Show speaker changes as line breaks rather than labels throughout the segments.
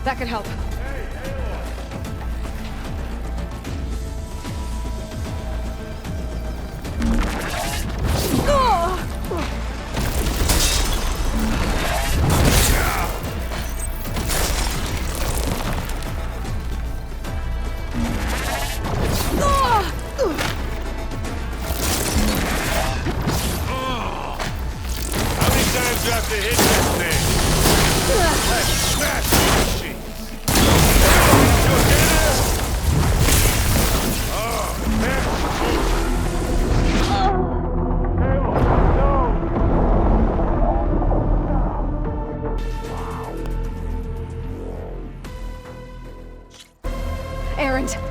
That could help.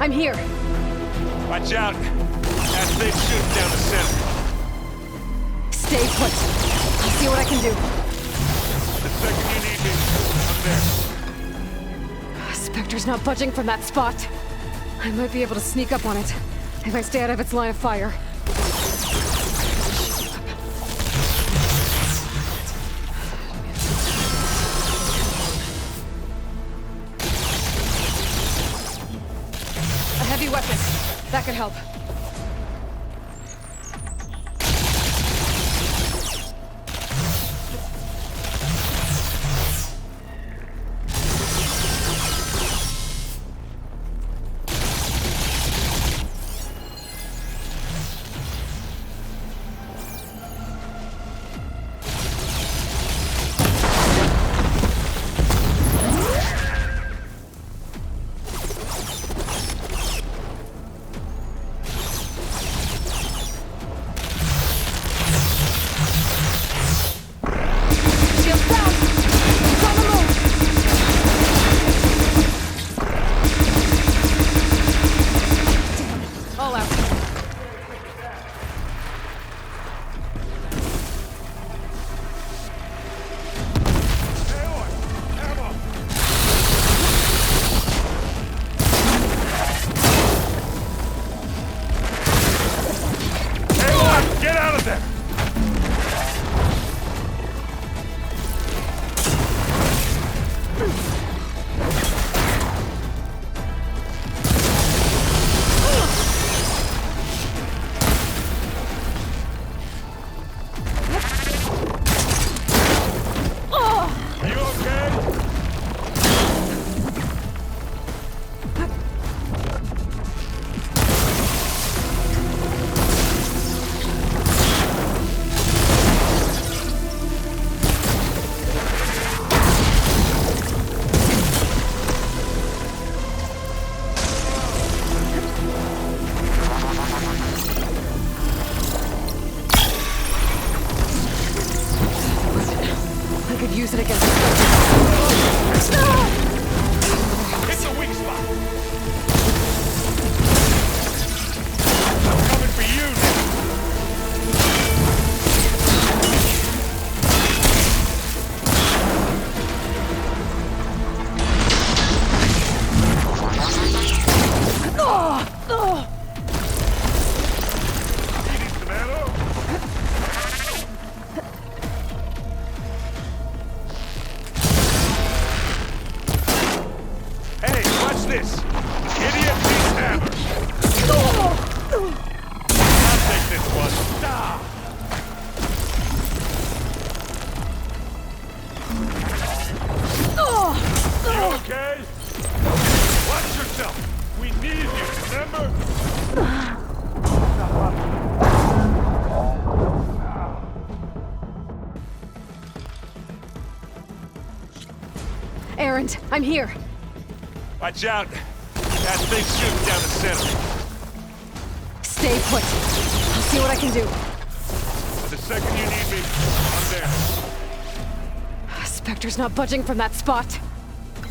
I'm here.
Watch out. That thing's shooting down the center.
Stay put. I'll see what I can do.
The second you need me, I'm there.
Spectre's not budging from that spot. I might be able to sneak up on it if I stay out of its line of fire. Weapon. That could help. Use it against the
It's a weak spot. I'm coming for you now. You need some ammo? This idiot needs hammer. I'll take this one. Stop. You okay? Watch yourself. We need you, remember?
Errant, I'm here.
Watch out. That thing's shooting down the center.
Stay put. I'll see what I can do.
The second you need me, I'm there.
Spectre's not budging from that spot.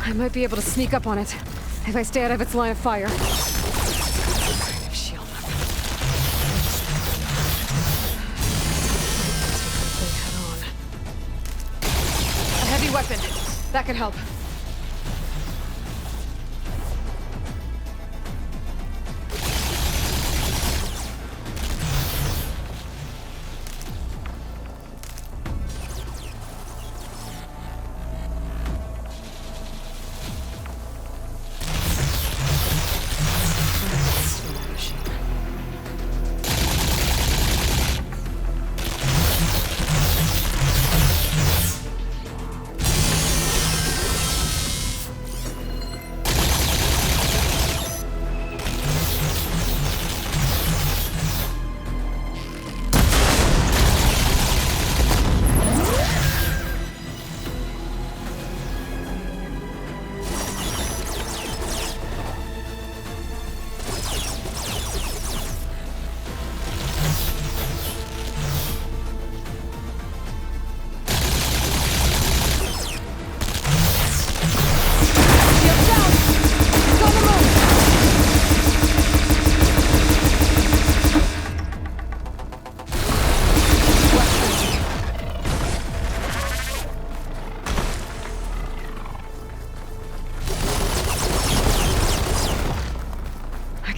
I might be able to sneak up on it if I stay out of its line of fire. Shield up. Head on. A heavy weapon. That could help.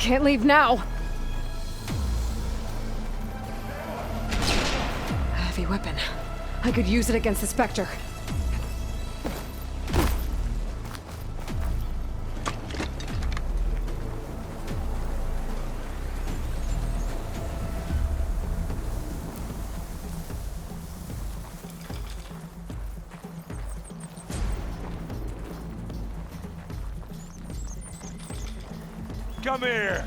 can't leave now. A heavy weapon. I could use it against the Spectre.
Come here!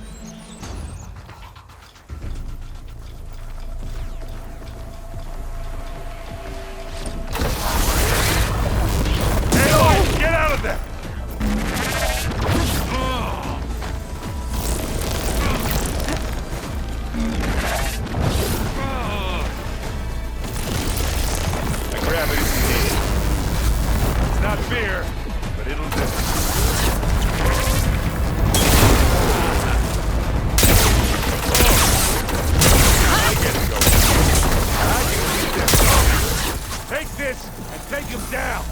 Aloy, get out of there! I grab it if you need it. It's not fear, but it'll do. Take this and take him down.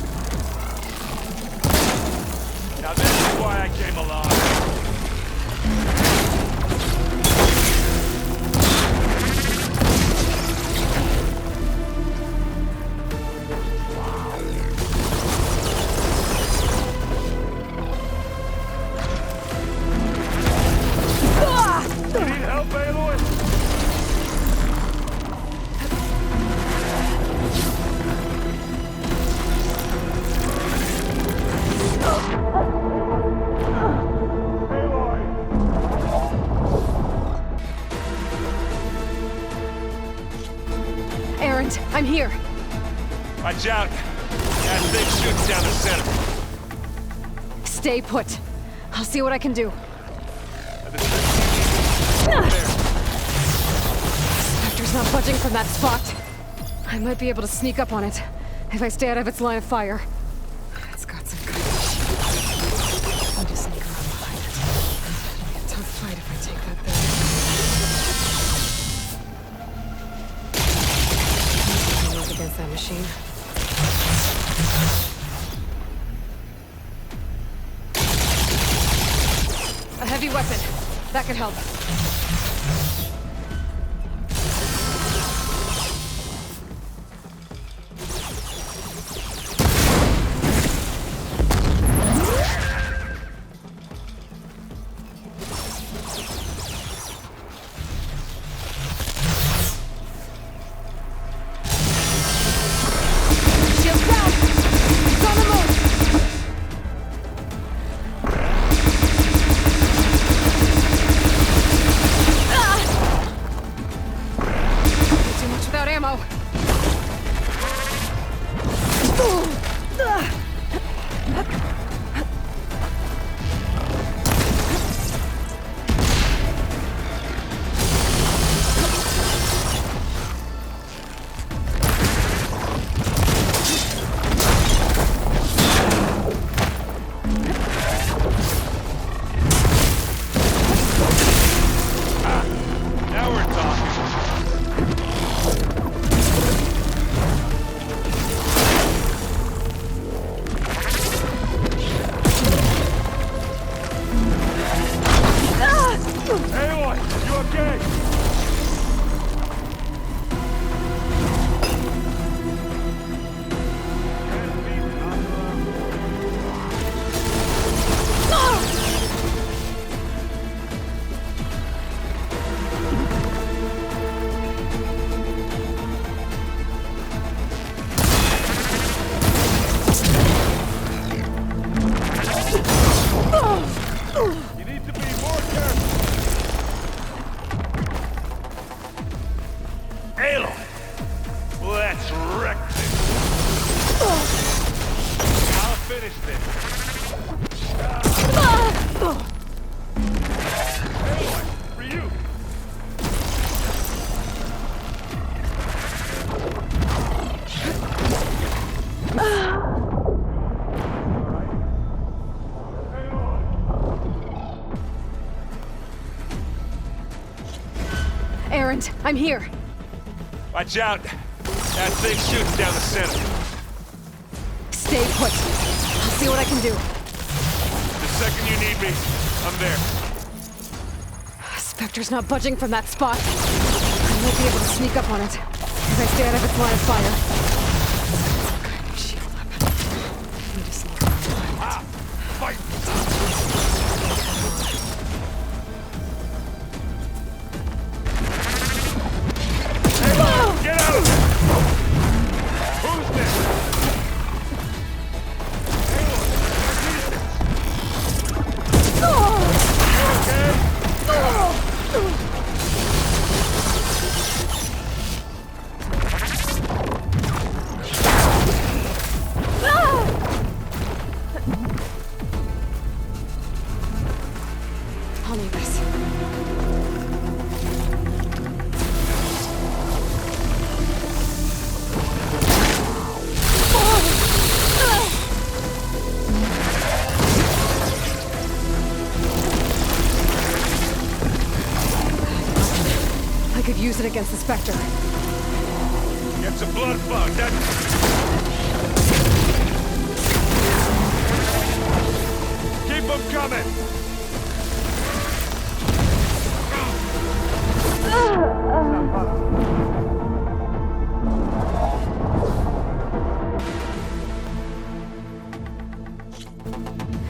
Now this is why I came along. You need help, Aloy?
I'm here.
Watch out. That thing shoots down the center.
Stay put. I'll see what I can do. Spectre's not budging from that spot. I might be able to sneak up on it if I stay out of its line of fire. It's got some kind of shield. I'll just sneak around behind it. It'll be a tough fight if I take that thing. Against that machine. A heavy weapon. That could help. I'm here.
Watch out. That thing shoots down the center.
Stay put. I'll see what I can do.
The second you need me, I'm there.
Spectre's not budging from that spot. I might be able to sneak up on it if I stay out of its line of fire. Some kind of shield weapon. I need to sneak around behind it.
Fight! Hey, get out! Who's there?
I'll need this. I could use it against the Spectre.
Get some blood flow. Keep them coming.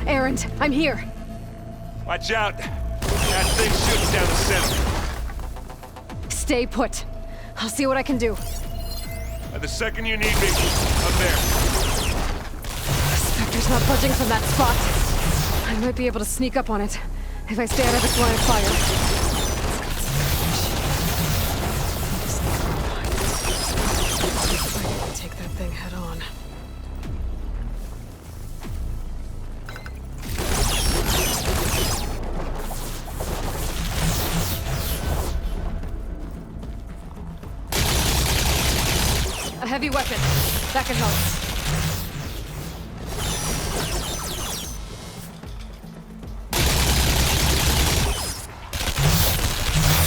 Errand, I'm here.
Watch out. That thing shoots down the center.
Stay put. I'll see what I can do.
The second you need me, I'm there.
Spectre's not budging from that spot. I might be able to sneak up on it if I stay out of its line of fire. Take that thing head on. A heavy weapon. That can help.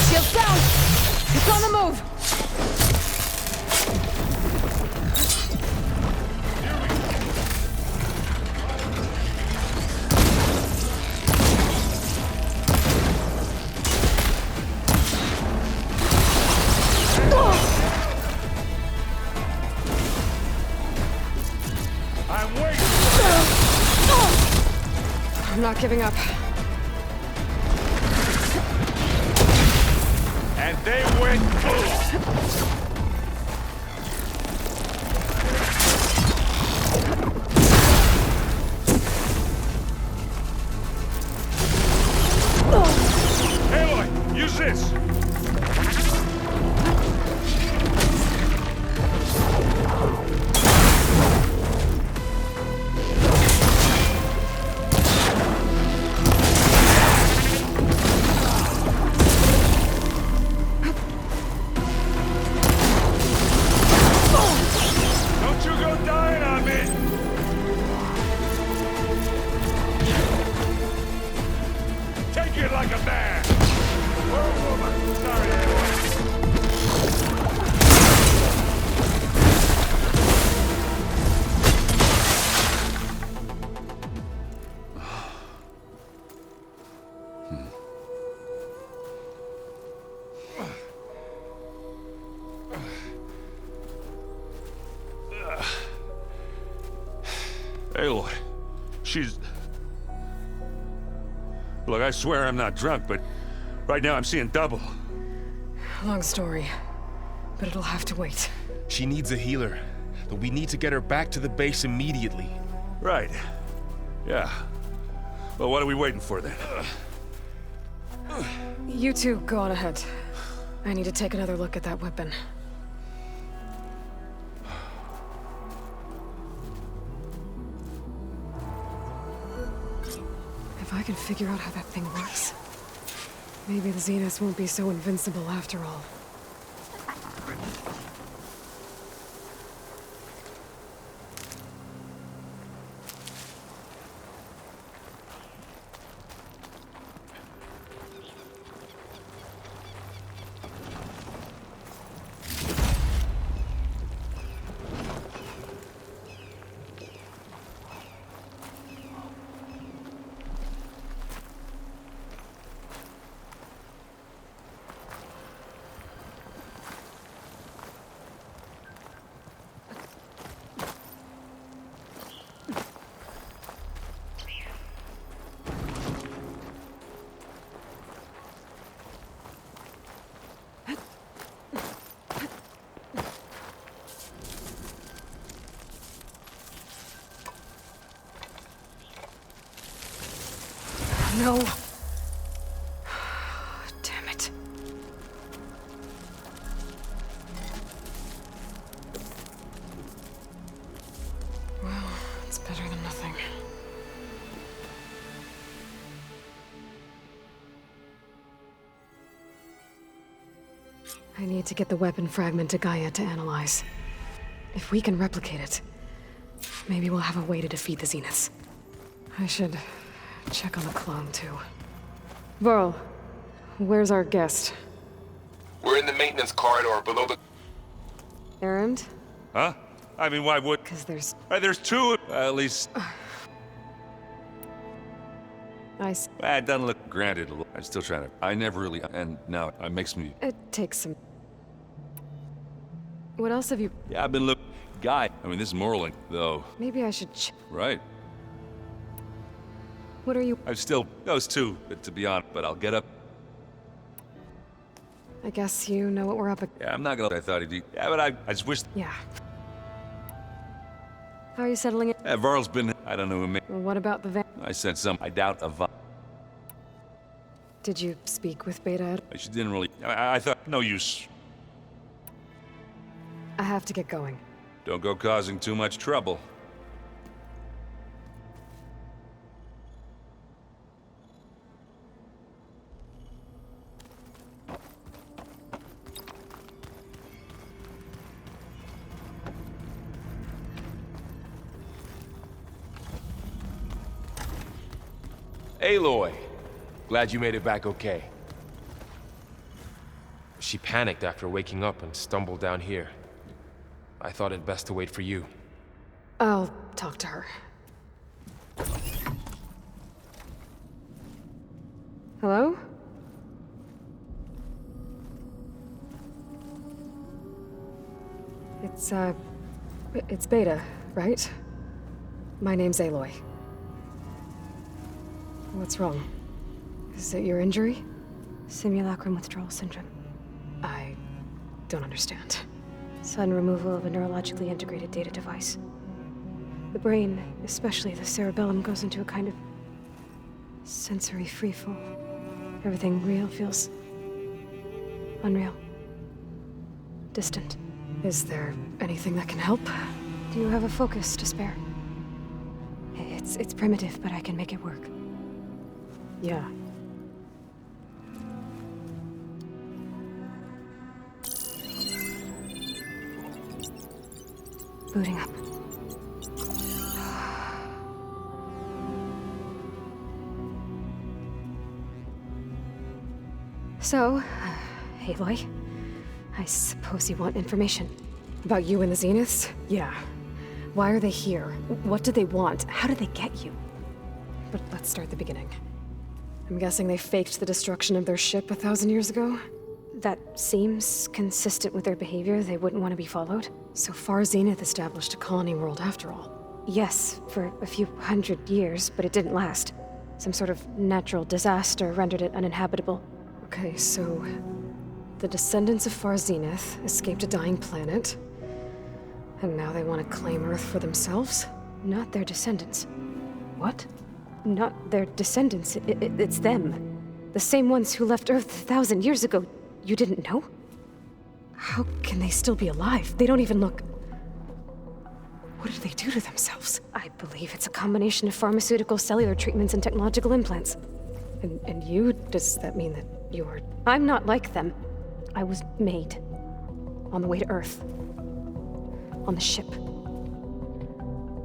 Shields down! It's on the move!
I'm waiting.
I'm not giving up.
And they went boom. Aloy, use this. Don't you go dying on me. Take it like a man. Or a woman. Sorry, Aloy. Aloy, she's... Look, I swear I'm not drunk, but right now I'm seeing double.
Long story, but it'll have to wait.
She needs a healer, but we need to get her back to the base immediately.
Right. Yeah. Well, what are we waiting for then?
You two go on ahead. I need to take another look at that weapon. If I can figure out how that thing works, maybe the Zeniths won't be so invincible after all. no. Damn it. Well, it's better than nothing. I need to get the weapon fragment to Gaia to analyze. If we can replicate it, maybe we'll have a way to defeat the Zeniths. I should check on the clone, too. Varl, where's our guest?
We're in the maintenance corridor below the...
Errand?
Huh? I mean, why would...
Because there's...
There's two, at least. It doesn't look granted. I'm still trying to... I never really... And now it makes me...
It takes some... What else have you...
Yeah, I've been looking... Guy. I mean, this is Morling, though.
Maybe I should
Right.
What are you...
I'm still... Those two, to be honest. But I'll get up...
I guess you know what we're up against.
Yeah, I'm not gonna... I thought he'd be... Yeah, but I just wish...
Yeah. How are you settling it?
Yeah, Varl's been... I don't know who made...
What about the van?
I sent some... I doubt a...
Did you speak with Beta?
She didn't really... I thought... No use.
I have to get going.
Don't go causing too much trouble.
Aloy! Glad you made it back okay. She panicked after waking up and stumbled down here. I thought it best to wait for you.
I'll talk to her. Hello? It's Beta, right? My name's Aloy. What's wrong? Is it your injury?
Simulacrum withdrawal syndrome.
I don't understand.
Sudden removal of a neurologically integrated data device. The brain, especially the cerebellum, goes into a kind of sensory freefall. Everything real feels unreal. Distant.
Is there anything that can help?
Do you have a focus to spare? It's primitive, but I can make it work.
Yeah.
Booting up. So, Aloy, I suppose you want information.
About you and the Zeniths? Yeah. Why are they here? What do they want? How did they get you? But let's start at the beginning. I'm guessing they faked the destruction of their ship 1,000 years ago?
That seems consistent with their behavior. They wouldn't want to be followed.
So far, Zenith established a colony world after all.
Yes, for a few hundred years, but it didn't last. Some sort of natural disaster rendered it uninhabitable.
Okay, so... the descendants of Far Zenith escaped a dying planet, and now they want to claim Earth for themselves?
Not their descendants.
What?
Not their descendants. It's them. The same ones who left Earth 1,000 years ago. You didn't know?
How can they still be alive? They don't even look... What did they do to themselves?
I believe it's a combination of pharmaceutical, cellular treatments, and technological implants.
And you? Does that mean that you're...
I'm not like them. I was made. On the way to Earth. On the ship.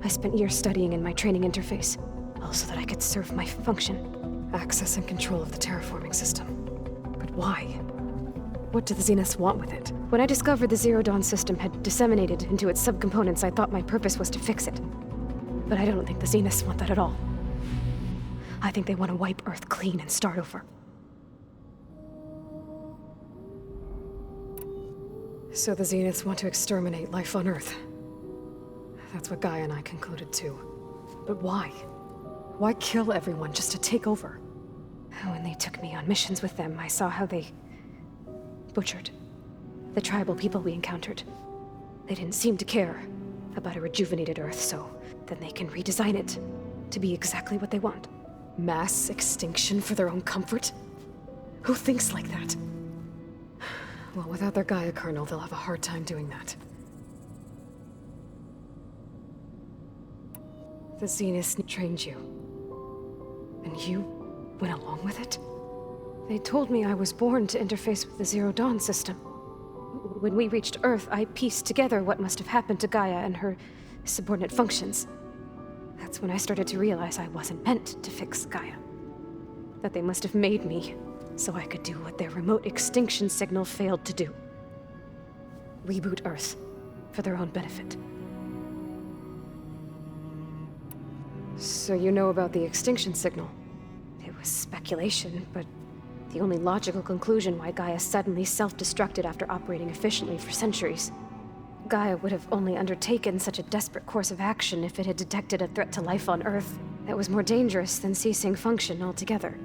I spent years studying in my training interface, all so that I could serve my function.
Access and control of the terraforming system. But why? What do the Zeniths want with it?
When I discovered the Zero Dawn system had disseminated into its subcomponents, I thought my purpose was to fix it. But I don't think the Zeniths want that at all. I think they want to wipe Earth clean and start over.
So the Zeniths want to exterminate life on Earth. That's what Gaia and I concluded too. But why? Why kill everyone just to take over?
When they took me on missions with them, I saw how they butchered the tribal people we encountered. They didn't seem to care about a rejuvenated Earth, so then they can redesign it to be exactly what they want. Mass extinction for their own comfort? Who thinks like that?
Well, without their Gaia kernel, they'll have a hard time doing that. The Zeniths trained you. And you went along with it? They told me I was born to interface with the Zero Dawn system. When we reached Earth, I pieced together what must have happened to Gaia and her subordinate functions. That's when I started to realize I wasn't meant to fix Gaia. That they must have made me so I could do what their remote extinction signal failed to do. Reboot Earth for their own benefit. So you know about the extinction signal? It was speculation, but the only logical conclusion why Gaia suddenly self-destructed after operating efficiently for centuries. Gaia would have only undertaken such a desperate course of action if it had detected a threat to life on Earth that was more dangerous than ceasing function altogether.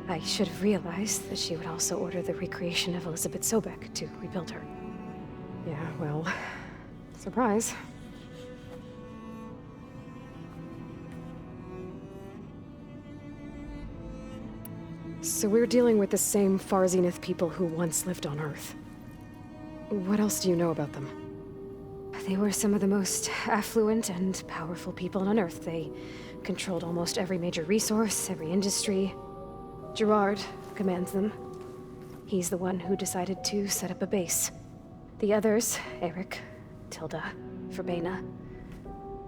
I should have realized that she would also order the recreation of Elizabeth Sobek to rebuild her.
Yeah, well, surprise.
So we're dealing with the same Far Zenith people who once lived on Earth. What else do you know about them?
They were some of the most affluent and powerful people on Earth. They controlled almost every major resource, every industry. Gerard commands them. He's the one who decided to set up a base. The others, Eric, Tilda, Verbena,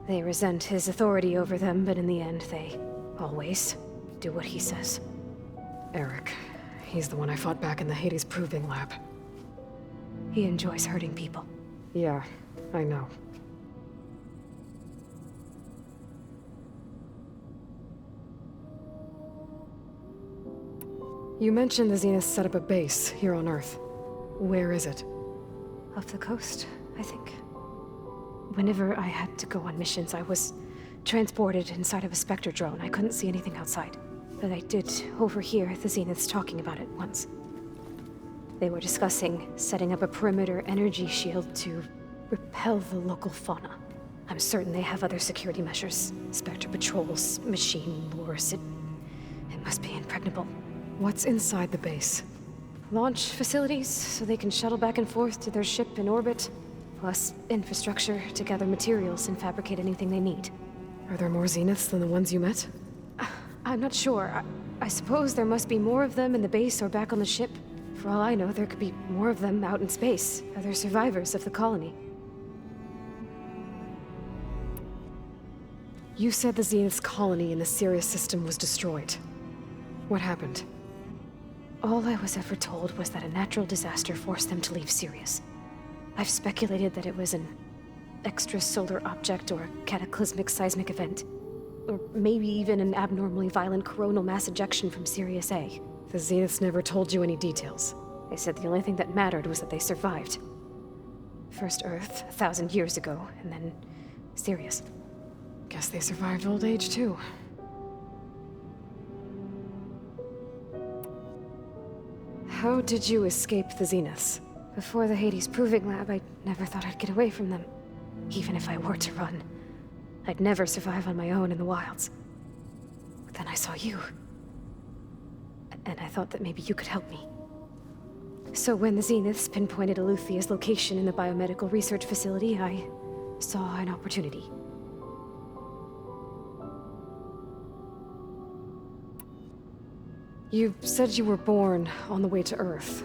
they resent his authority over them, but in the end, they always do what he says.
Eric. He's the one I fought back in the Hades Proving Lab.
He enjoys hurting people.
Yeah, I know. You mentioned the Zeniths set up a base here on Earth. Where is it?
Off the coast, I think. Whenever I had to go on missions, I was transported inside of a Spectre drone. I couldn't see anything outside. But I did overhear the Zeniths talking about it once. They were discussing setting up a perimeter energy shield to repel the local fauna. I'm certain they have other security measures. Spectre patrols, machine lures. It must be impregnable.
What's inside the base?
Launch facilities, so they can shuttle back and forth to their ship in orbit. Plus infrastructure to gather materials and fabricate anything they need.
Are there more Zeniths than the ones you met?
I'm not sure. I suppose there must be more of them in the base or back on the ship. For all I know, there could be more of them out in space. Other survivors of the colony.
You said the Zenith's colony in the Sirius system was destroyed. What happened?
All I was ever told was that a natural disaster forced them to leave Sirius. I've speculated that it was an extrasolar object or a cataclysmic seismic event. Or maybe even an abnormally violent coronal mass ejection from Sirius A.
The Zeniths never told you any details.
They said the only thing that mattered was that they survived. First Earth, 1,000 years ago, and then Sirius.
Guess they survived old age, too. How did you escape the Zeniths?
Before the Hades Proving Lab, I never thought I'd get away from them. Even if I were to run. I'd never survive on my own in the wilds. But then I saw you. And I thought that maybe you could help me. So when the Zeniths pinpointed Eluthia's location in the biomedical research facility, I saw an opportunity.
You said you were born on the way to Earth.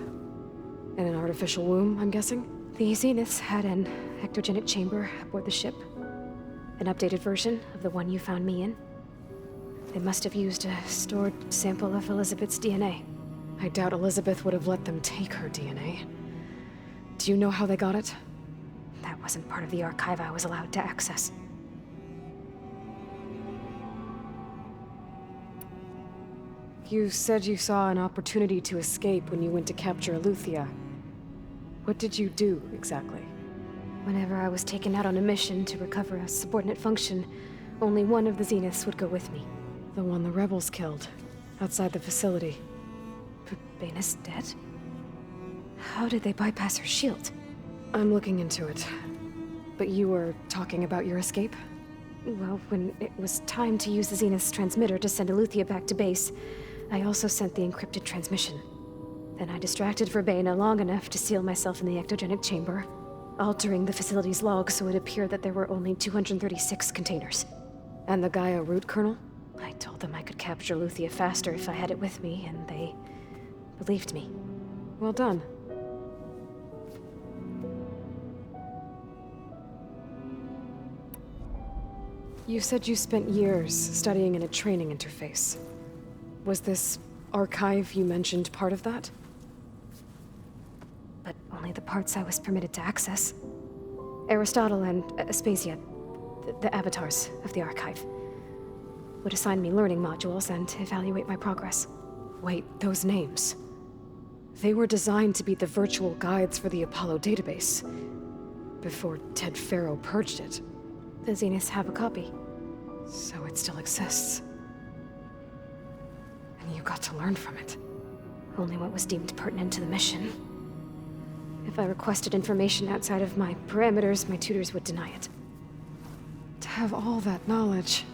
In an artificial womb, I'm guessing?
The Zeniths had an ectogenic chamber aboard the ship. An updated version of the one you found me in. They must have used a stored sample of Elizabeth's DNA.
I doubt Elizabeth would have let them take her DNA. Do you know how they got it?
That wasn't part of the archive I was allowed to access.
You said you saw an opportunity to escape when you went to capture Eluthia. What did you do, exactly?
Whenever I was taken out on a mission to recover a subordinate function, only one of the Zeniths would go with me.
The one the rebels killed, outside the facility.
Baina's dead? How did they bypass her shield?
I'm looking into it. But you were talking about your escape?
Well, when it was time to use the Zenith's transmitter to send Aletheia back to base, I also sent the encrypted transmission. Then I distracted Verbena long enough to seal myself in the ectogenic chamber, altering the facility's log so it appeared that there were only 236 containers.
And the Gaia root kernel?
I told them I could capture Aletheia faster if I had it with me, and they believed me.
Well done. You said you spent years studying in a training interface. Was this archive you mentioned part of that?
But only the parts I was permitted to access. Aristotle and Aspasia, the avatars of the archive, would assign me learning modules and evaluate my progress.
Wait, those names. They were designed to be the virtual guides for the Apollo database, before Ted Faro purged it.
The Zeniths have a copy.
So it still exists. And you got to learn from it.
Only what was deemed pertinent to the mission. If I requested information outside of my parameters, my tutors would deny it.
To have all that knowledge,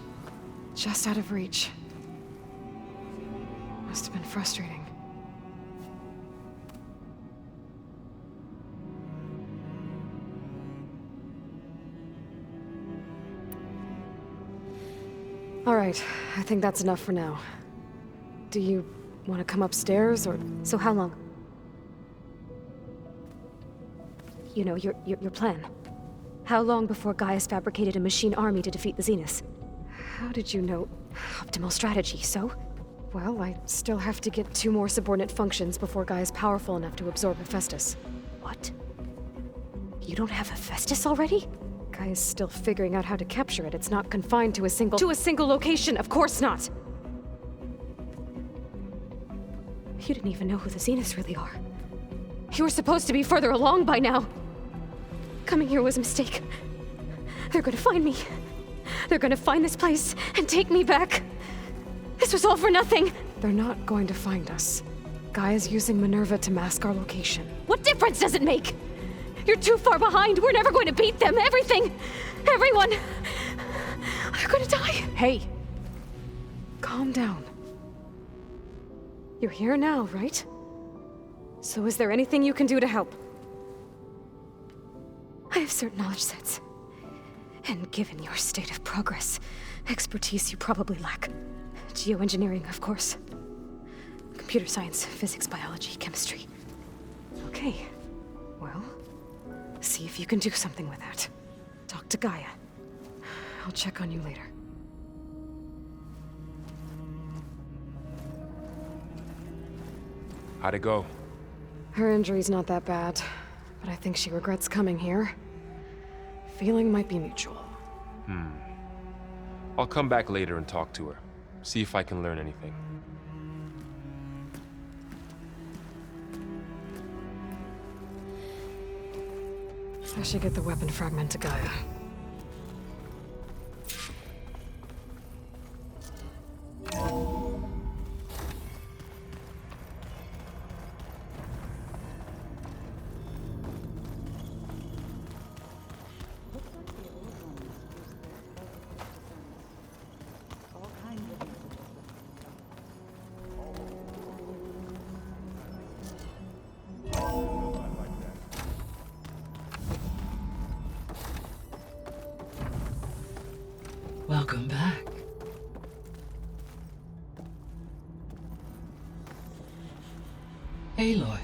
just out of reach. Must have been frustrating. All right, I think that's enough for now. Do you want to come upstairs, or...?
So how long? You know, your plan. How long before Gaia's fabricated a machine army to defeat the Zeniths?
How did you know?
Optimal strategy, so?
Well, I still have to get 2 more subordinate functions before Gaia's powerful enough to absorb Hephaestus.
What? You don't have Hephaestus already?
Gaia's still figuring out how to capture it. It's not confined to a single... To a single location, of course not!
You didn't even know who the Zeniths really are.
You were supposed to be further along by now!
Coming here was a mistake. They're gonna find me. They're gonna find this place and take me back. This was all for nothing!
They're not going to find us. Gaia's using Minerva to mask our location.
What difference does it make? You're too far behind. We're never going to beat them. Everything, everyone, are gonna die.
Hey, calm down. You're here now, right? So is there anything you can do to help?
I have certain knowledge sets. And given your state of progress, expertise you probably lack. Geoengineering, of course. Computer science, physics, biology, chemistry.
Okay, well... see if you can do something with that. Talk to Gaia. I'll check on you later.
How'd it go?
Her injury's not that bad, but I think she regrets coming here. Feeling might be mutual.
I'll come back later and talk to her. See if I can learn anything.
I should get the weapon fragment to Gaia.
Welcome back. Aloy,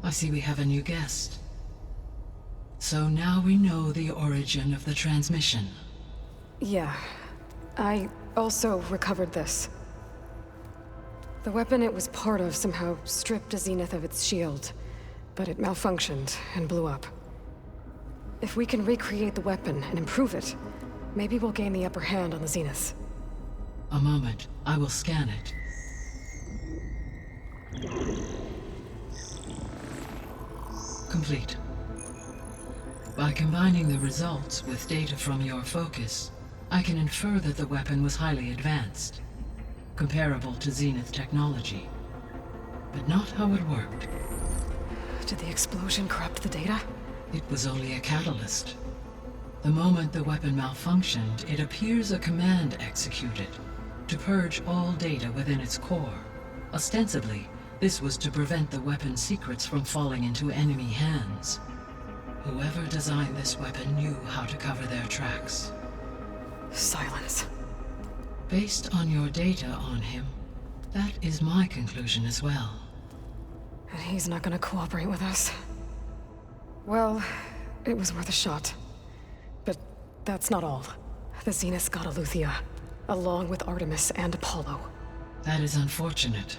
I see we have a new guest. So now we know the origin of the transmission.
Yeah. I also recovered this. The weapon it was part of somehow stripped a Zenith of its shield, but it malfunctioned and blew up. If we can recreate the weapon and improve it, maybe we'll gain the upper hand on the Zeniths.
A moment, I will scan it. Complete. By combining the results with data from your focus, I can infer that the weapon was highly advanced, comparable to Zenith technology, but not how it worked.
Did the explosion corrupt the data?
It was only a catalyst. The moment the weapon malfunctioned, it appears a command executed to purge all data within its core. Ostensibly, this was to prevent the weapon's secrets from falling into enemy hands. Whoever designed this weapon knew how to cover their tracks.
Sylens.
Based on your data on him, that is my conclusion as well.
And he's not gonna cooperate with us. Well, it was worth a shot. But that's not all. The Zeniths got Aletheia, along with Artemis and Apollo.
That is unfortunate.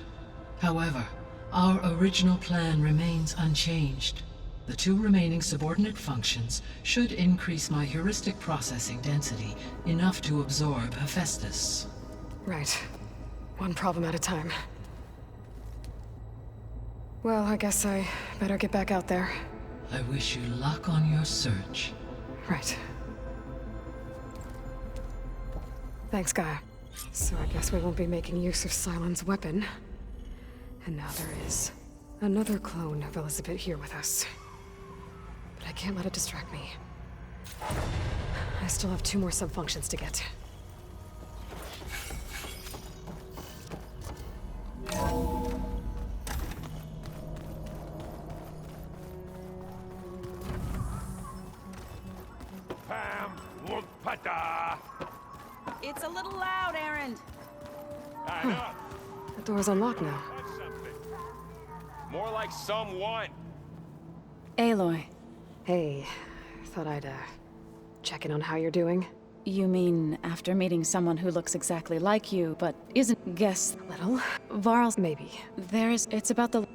However, our original plan remains unchanged. The 2 remaining subordinate functions should increase my heuristic processing density enough to absorb Hephaestus.
Right. One problem at a time. Well, I guess I better get back out there.
I wish you luck on your search.
Right. Thanks, Gaia. So I guess we won't be making use of Sylens' weapon. And now there is another clone of Elizabeth here with us. But I can't let it distract me. I still have 2 more sub-functions to get.
Pam, look, pata.
It's a little loud, Aaron.
I know.
The door's unlocked now.
That's something. More like someone.
Aloy,
Hey, thought I'd, check in on how you're doing.
you mean after meeting someone who looks exactly like you, but isn't guess
Little?
Varl's
Maybe.
it's about the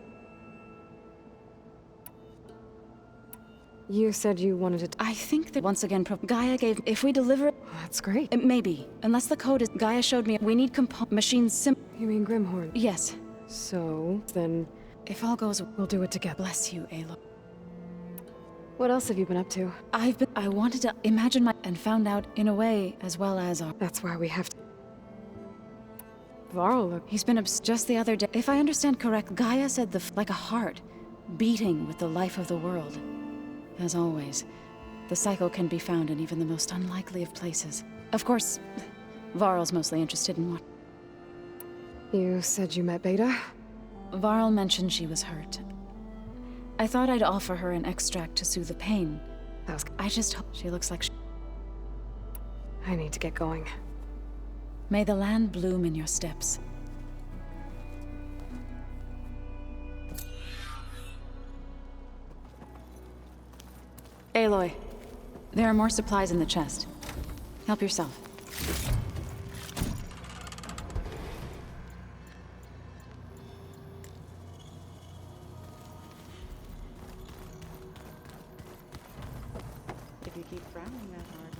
You said you wanted to...
I think that once again Gaia gave if we deliver
That's great.
it maybe. Unless the code is Gaia showed me we need machines
You mean Grimhorn?
Yes.
So, then
If all goes
we'll do it together.
bless you, Aloy.
What else have you been up to?
I wanted to imagine my and found out in a way as well as our
That's why we have to... Varl, look...
He's been just the other day. If I understand correct, Gaia said like a heart beating with the life of the world. As always, the cycle can be found in even the most unlikely of places. Of course, Varl's mostly interested in what.
You said you met Beta?
Varl mentioned she was hurt. I thought I'd offer her an extract to soothe the pain.
That was...
I just hope she looks like
I need to get going.
May the land bloom in your steps. Aloy, there are more supplies in the chest. Help yourself.
If you keep frowning that hard.